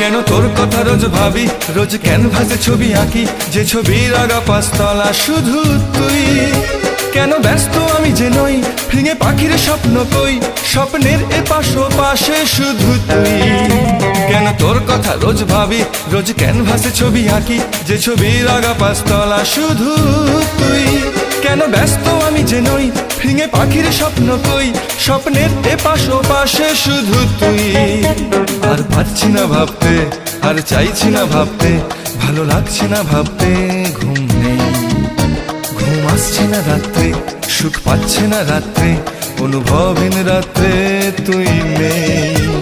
কেন তোর কথা রোজ ভাবি, রোজ ক্যানভাসে ছবি আঁকি, যে ছবির আগা পাঁচতলা শুধু তুই। কেন ব্যস্ত আমি যে নই, ভেঙে পাখির স্বপ্ন কই, স্বপ্নের এপাশ পাশে শুধু তুই। কেন তোর কথা রোজ ভাবি, রোজ ক্যানভাসে ছবি আঁকি, যে ছবির আগা পাঁচতলা শুধু তুই। কেন ব্যস্ত আমি যে নই, ভেঙে পাখির স্বপ্ন কই, স্বপ্নের এপাশ পাশে শুধু তুই। আর পারছি না ভাবতে, আর চাইছি না ভাবতে, ভালো লাগছে না ভাবতে, ঘুম নেই, ঘুম আসছে না রাত্রে, সুখ পাচ্ছে না রাত্রে, অনুভবহীন রাত্রে তুই নেই।